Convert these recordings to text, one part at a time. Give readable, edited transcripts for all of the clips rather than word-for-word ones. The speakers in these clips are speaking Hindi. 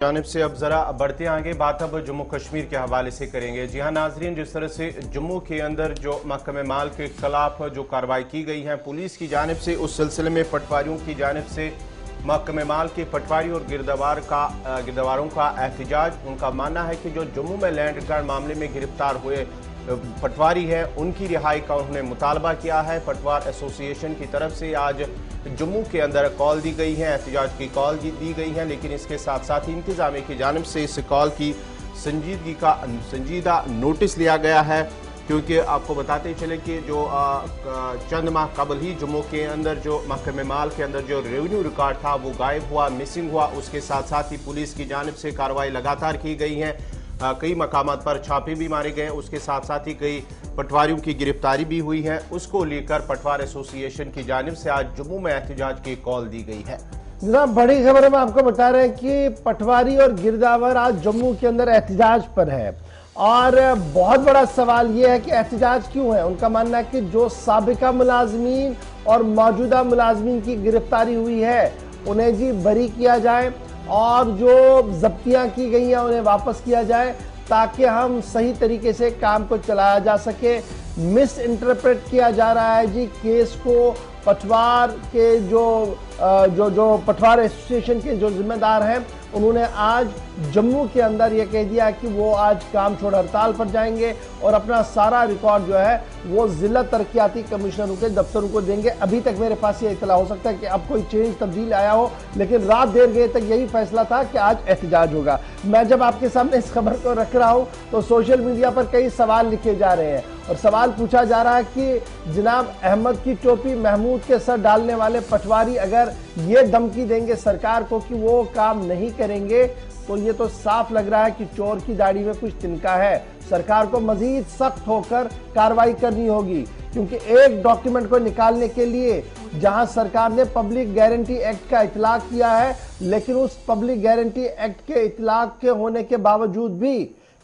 जानिब से अब जरा बढ़ते आगे बात अब जम्मू कश्मीर के हवाले से करेंगे। जी हाँ नाजरीन, जिस तरह से जम्मू के अंदर जो महकमे माल के खिलाफ जो कार्रवाई की गई है पुलिस की जानिब से, उस सिलसिले में पटवारियों की जानिब से महकमे माल के पटवारी और गिरदवारों का एहतजाज। उनका मानना है कि जो जम्मू में लैंड रिकॉर्ड मामले में गिरफ्तार हुए पटवारी है उनकी रिहाई का उन्होंने मुतालबा किया है। पटवार एसोसिएशन की तरफ से आज जम्मू के अंदर कॉल दी गई है, एहतजाज की कॉल दी गई है, लेकिन इसके साथ साथ ही इंतजामिया की जानिब से इस कॉल की संजीदा नोटिस लिया गया है। क्योंकि आपको बताते चले कि जो चंद माह कबल ही जम्मू के अंदर जो महकमे माल के अंदर जो रेवेन्यू रिकॉर्ड था वो गायब हुआ, मिसिंग हुआ। उसके साथ साथ ही पुलिस की जानिब से कार्रवाई लगातार की गई है, कई मकामात पर छापे भी मारे गए। उसके साथ साथ ही कई पटवारियों की गिरफ्तारी भी हुई है। उसको लेकर पटवार एसोसिएशन की जानिब से आज जम्मू में एहतजाज की कॉल दी गई है। जनाब बड़ी खबर हम आपको बता रहे हैं कि पटवारी और गिरदावर आज जम्मू के अंदर एहतजाज पर है और बहुत बड़ा सवाल यह है कि एहतजाज क्यों है। उनका मानना है कि जो साबिका मुलाजमीन और मौजूदा मुलाजमीन की गिरफ्तारी हुई है उन्हें जी बरी किया जाए और जो जब्तियां की गई हैं उन्हें वापस किया जाए ताकि हम सही तरीके से काम को चलाया जा सके। मिस इंटरप्रेट किया जा रहा है जी केस को। पटवार के जो पटवार एसोसिएशन के जो जिम्मेदार हैं उन्होंने आज जम्मू के अंदर यह कह दिया कि वो आज काम छोड़ हड़ताल पर जाएंगे और अपना सारा रिकॉर्ड जो है वो जिला तरक्याती कमिश्नरों के दफ्तरों को देंगे। अभी तक मेरे पास ये इतला हो सकता है कि अब कोई चेंज तब्दील आया हो, लेकिन रात देर गए तक यही फैसला था कि आज एहतजाज होगा। मैं जब आपके सामने इस खबर को रख रहा हूं तो सोशल मीडिया पर कई सवाल लिखे जा रहे हैं और सवाल पूछा जा रहा है कि जनाब अहमद की टोपी महमूद के सर डालने वाले पटवारी अगर ये धमकी देंगे सरकार को कि वो काम नहीं करेंगे तो ये तो साफ लग रहा है कि चोर की दाढ़ी में कुछ तिनका है। सरकार को मजीद सख्त होकर कार्रवाई करनी होगी, क्योंकि एक डॉक्यूमेंट को निकालने के लिए जहां सरकार ने पब्लिक गारंटी एक्ट का इतलाक किया है, लेकिन उस पब्लिक गारंटी एक्ट के इतलाक के होने के बावजूद भी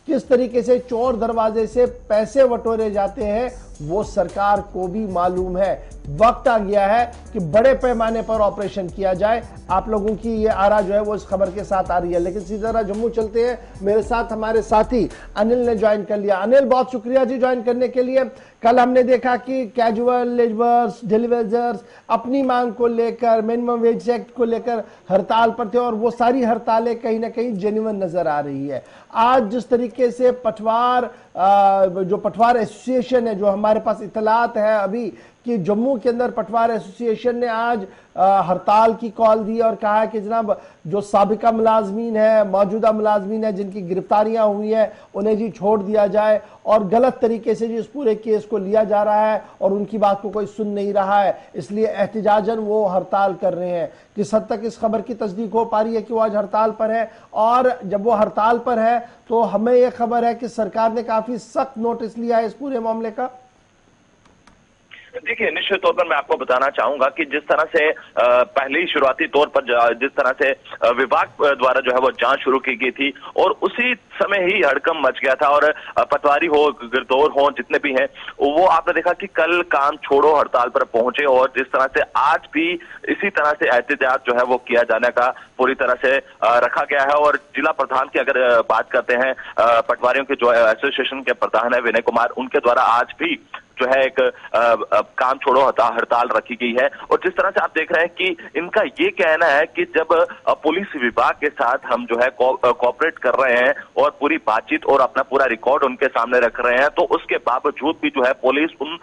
किस तरीके से चोर दरवाजे से पैसे बटोरे जाते हैं वो सरकार को भी मालूम है। वक्त आ गया है कि बड़े पैमाने पर ऑपरेशन किया जाए। आप लोगों की ये आरा जो है वो इस खबर के साथ आ रही है, लेकिन सीधा तरह जम्मू चलते हैं। मेरे साथ हमारे साथी अनिल ने ज्वाइन कर लिया। अनिल बहुत शुक्रिया जी ज्वाइन करने के लिए। कल हमने देखा कि कैजुअल लेबर्स डिलीवर्स अपनी मांग को लेकर मिनिमम वेज एक्ट को लेकर हड़ताल पर थे और वो सारी हड़तालें कहीं ना कहीं जेन्युइन नजर आ रही है। आज जिस तरीके से जो पटवार एसोसिएशन है, जो हमारे पास इतलात है अभी कि जम्मू के अंदर पटवार एसोसिएशन ने आज हड़ताल की कॉल दी और कहा है कि जनाब जो साबिका मुलाजमीन है, मौजूदा मुलाजमीन है जिनकी गिरफ्तारियां हुई है उन्हें जी छोड़ दिया जाए और गलत तरीके से जी इस पूरे केस को लिया जा रहा है और उनकी बात को कोई सुन नहीं रहा है, इसलिए एहतजाजन वो हड़ताल कर रहे हैं। किस हद तक इस खबर की तस्दीक हो पा रही है कि वो आज हड़ताल पर है? और जब वो हड़ताल पर है तो हमें यह खबर है कि सरकार ने काफी सख्त नोटिस लिया है इस पूरे मामले का। देखिए, निश्चित तौर पर मैं आपको बताना चाहूंगा कि जिस तरह से पहले ही शुरुआती तौर पर जिस तरह से विभाग द्वारा जो है वो जांच शुरू की गई थी और उसी समय ही हड़कंप मच गया था और पटवारी हो गिरदौर हो जितने भी हैं वो आपने देखा कि कल काम छोड़ो हड़ताल पर पहुंचे और जिस तरह से आज भी इसी तरह से एहतजाज जो है वो किया जाने का पूरी तरह से रखा गया है। और जिला प्रधान की अगर बात करते हैं, पटवारियों के जो एसोसिएशन के प्रधान है विनय कुमार, उनके द्वारा आज भी जो है एक काम छोड़ो हड़ताल रखी गई है। और जिस तरह से आप देख रहे हैं कि इनका ये कहना है कि जब पुलिस विभाग के साथ हम जो है कोऑपरेट कर रहे हैं और पूरी बातचीत और अपना पूरा रिकॉर्ड उनके सामने रख रहे हैं, तो उसके बावजूद भी जो है पुलिस उन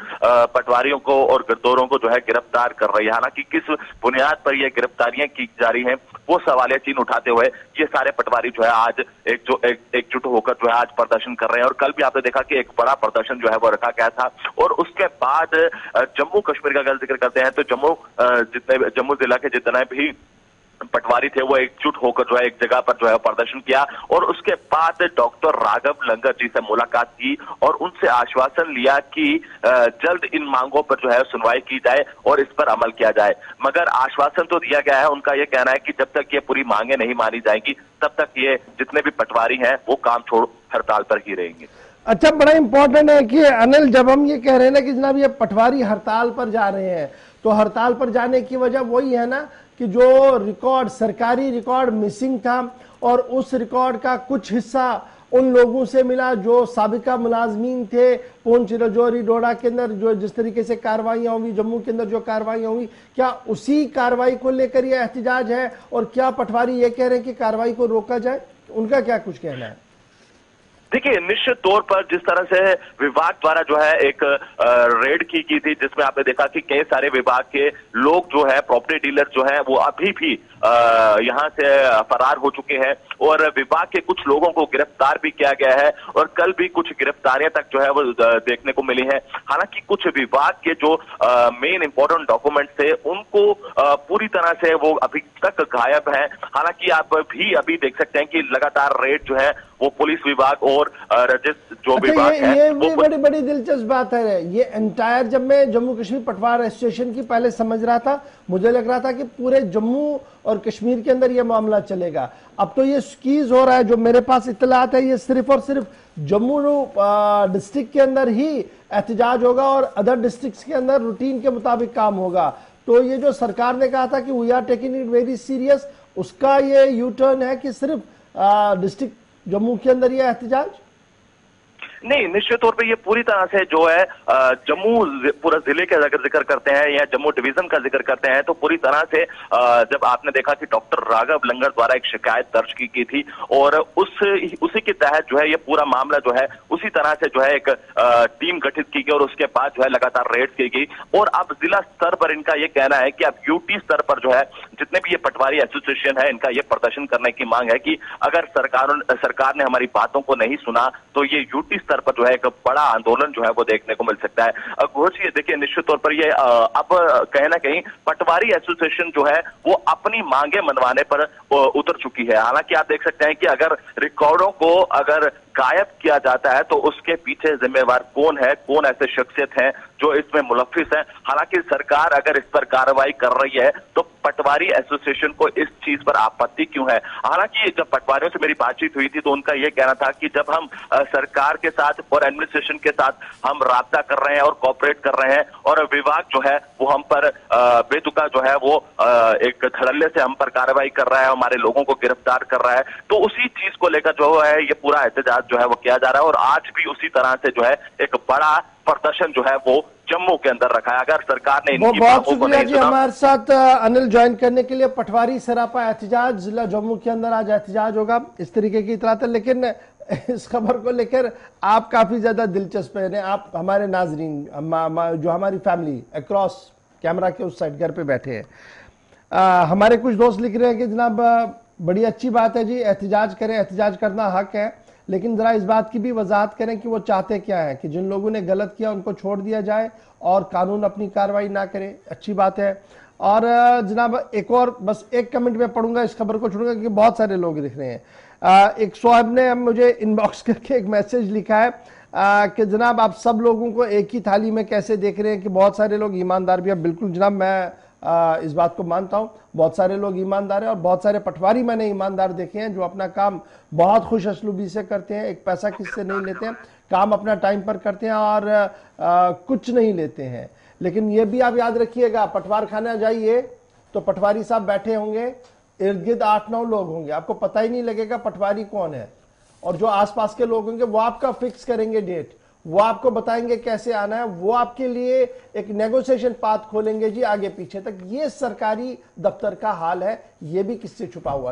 पटवारियों को और गिरदौरों को जो है गिरफ्तार कर रही है। हालांकि किस बुनियाद पर यह गिरफ्तारियां की जा रही हैं वो सवालिया चिन्ह उठाते हुए ये सारे पटवारी जो है आज एकजुट होकर जो है आज प्रदर्शन कर रहे हैं। और कल भी आपने देखा कि एक बड़ा प्रदर्शन जो है वो रखा गया था। और उसके बाद जम्मू कश्मीर का अगर जिक्र करते हैं तो जम्मू जिला के जितने भी पटवारी थे वो एकजुट होकर जो है एक जगह पर जो है प्रदर्शन किया और उसके बाद डॉक्टर राघव लंगर जी से मुलाकात की और उनसे आश्वासन लिया कि जल्द इन मांगों पर जो है सुनवाई की जाए और इस पर अमल किया जाए। मगर आश्वासन तो दिया गया है, उनका यह कहना है कि जब तक ये पूरी मांगे नहीं मानी जाएंगी तब तक ये जितने भी पटवारी हैं वो काम छोड़ हड़ताल पर ही रहेंगे। अच्छा, बड़ा इंपॉर्टेंट है कि अनिल, जब हम ये कह रहे हैं ना कि जनाब ये पटवारी हड़ताल पर जा रहे हैं तो हड़ताल पर जाने की वजह वही है ना कि जो रिकॉर्ड सरकारी रिकॉर्ड मिसिंग था और उस रिकॉर्ड का कुछ हिस्सा उन लोगों से मिला जो साबिका मुलाजमीन थे पुंछ, राजौरी, डोडा के अंदर जो जिस तरीके से कार्रवाइयां हुई, जम्मू के अंदर जो कार्रवाइयां हुई, क्या उसी कार्रवाई को लेकर यह एहतिजाज है? और क्या पटवारी ये कह रहे हैं कि कार्रवाई को रोका जाए? उनका क्या कुछ कहना है? देखिए, निश्चित तौर पर जिस तरह से विभाग द्वारा जो है एक रेड की गई थी, जिसमें आपने देखा कि कई सारे विभाग के लोग जो है, प्रॉपर्टी डीलर जो है, वो अभी भी यहां से फरार हो चुके हैं और विभाग के कुछ लोगों को गिरफ्तार भी किया गया है और कल भी कुछ गिरफ्तारियां तक जो है वो देखने को मिली है। हालांकि कुछ विभाग के जो मेन इंपॉर्टेंट डॉक्यूमेंट थे उनको पूरी तरह से वो अभी तक गायब है। हालांकि आप भी अभी देख सकते हैं कि लगातार रेड जो है वो पुलिस विभाग और जो विभाग है, ये भी बड़ी बड़ी दिलचस्प बात है। ये एंटायर, जब मैं जम्मू कश्मीर पटवार एसोसिएशन की पहले समझ रहा था, मुझे लग रहा था कि पूरे जम्मू और कश्मीर के अंदर ये मामला चलेगा। अब तो ये स्कीज हो रहा है। जो मेरे पास इत्तलात है, ये सिर्फ और सिर्फ जम्मू डिस्ट्रिक्ट के अंदर ही एहतजाज होगा और अदर डिस्ट्रिक्ट्स के अंदर रूटीन के मुताबिक काम होगा। तो ये जो सरकार ने कहा था कि we are taking it very serious, उसका ये यू टर्न है कि सिर्फ डिस्ट्रिक्ट जम्मू के अंदर ये एहतजाज? नहीं, निश्चित तौर पे ये पूरी तरह से जो है जम्मू पूरा जिले का अगर जिक्र करते हैं या जम्मू डिवीजन का जिक्र करते हैं तो पूरी तरह से जब आपने देखा कि डॉक्टर राघव लंगर द्वारा एक शिकायत दर्ज की गई थी और उसी के तहत जो है ये पूरा मामला जो है उसी तरह से जो है एक टीम गठित की गई और उसके बाद जो है लगातार रेड की गई। और अब जिला स्तर पर इनका ये कहना है कि अब यूटी स्तर पर जो है जितने भी ये पटवारी एसोसिएशन है, इनका ये प्रदर्शन करने की मांग है कि अगर सरकार ने हमारी बातों को नहीं सुना तो ये यूटी स्तर पर जो है एक बड़ा आंदोलन जो है वो देखने को मिल सकता है। घोष, ये देखिए, निश्चित तौर पर ये अब कहीं ना कहीं पटवारी एसोसिएशन जो है वो अपनी मांगे मनवाने पर उतर चुकी है। हालांकि आप देख सकते हैं कि अगर रिकॉर्डों को अगर गायब किया जाता है तो उसके पीछे जिम्मेवार कौन है, कौन ऐसे शख्सियत हैं जो इसमें मुलव्विस हैं। हालांकि सरकार अगर इस पर कार्रवाई कर रही है तो पटवारी एसोसिएशन को इस चीज पर आपत्ति क्यों है? हालांकि जब पटवारियों से मेरी बातचीत हुई थी तो उनका यह कहना था कि जब हम सरकार के साथ और एडमिनिस्ट्रेशन के साथ हम राब्ता कर रहे हैं और कोऑपरेट कर रहे हैं और विभाग जो है वो हम पर बेतुका जो है वो एक धड़ल्ले से हम पर कार्रवाई कर रहा है, हमारे लोगों को गिरफ्तार कर रहा है, तो उसी चीज को लेकर जो है ये पूरा एहतजाज जो है वो किया जा रहा है। और आज भी उसी तरह से जो है एक बड़ा प्रदर्शन जो है वो जम्मू के अंदर रखा है। अगर सरकार ने इनकी बहुत शुक्रिया जी हमारे साथ अनिल ज्वाइन करने के लिए। पटवारी सरापा एहतजाज जिला जम्मू के अंदर आज एहतजाज होगा, इस तरीके की इतलात है। लेकिन इस खबर को लेकर आप काफी ज्यादा दिलचस्प है। आप हमारे नाजरीन जो हमारी फैमिली अक्रॉस कैमरा के उस साइड घर पे बैठे हैं, हमारे कुछ दोस्त लिख रहे हैं कि जनाब बड़ी अच्छी बात है जी, एहतजाज करें, एहतजाज करना हक है, लेकिन जरा इस बात की भी वजाहत करें कि वो चाहते क्या है, कि जिन लोगों ने गलत किया उनको छोड़ दिया जाए और कानून अपनी कार्रवाई ना करे। अच्छी बात है। और जनाब एक और बस एक कमेंट में पढ़ूंगा, इस खबर को छोड़ूंगा क्योंकि बहुत सारे लोग दिख रहे हैं। एक सोहब ने मुझे इनबॉक्स करके एक मैसेज लिखा है कि जनाब आप सब लोगों को एक ही थाली में कैसे देख रहे हैं, कि बहुत सारे लोग ईमानदार भी हैं। बिल्कुल जनाब, मैं इस बात को मानता हूं, बहुत सारे लोग ईमानदार हैं और बहुत सारे पटवारी मैंने ईमानदार देखे हैं जो अपना काम बहुत खुश असलूबी से करते हैं, एक पैसा किससे नहीं लेते हैं, काम अपना टाइम पर करते हैं और कुछ नहीं लेते हैं। लेकिन ये भी आप याद रखिएगा, पटवार खाना जाइए तो पटवारी साहब बैठे होंगे, इर्द गिर्द 8-9 लोग होंगे, आपको पता ही नहीं लगेगा पटवारी कौन है। और जो आसपास के लोग होंगे वो आपका फिक्स करेंगे डेट, वो आपको बताएंगे कैसे आना है, वो आपके लिए एक नेगोशिएशन पाथ खोलेंगे जी आगे पीछे तक। ये सरकारी दफ्तर का हाल है, ये भी किससे छुपा हुआ नहीं।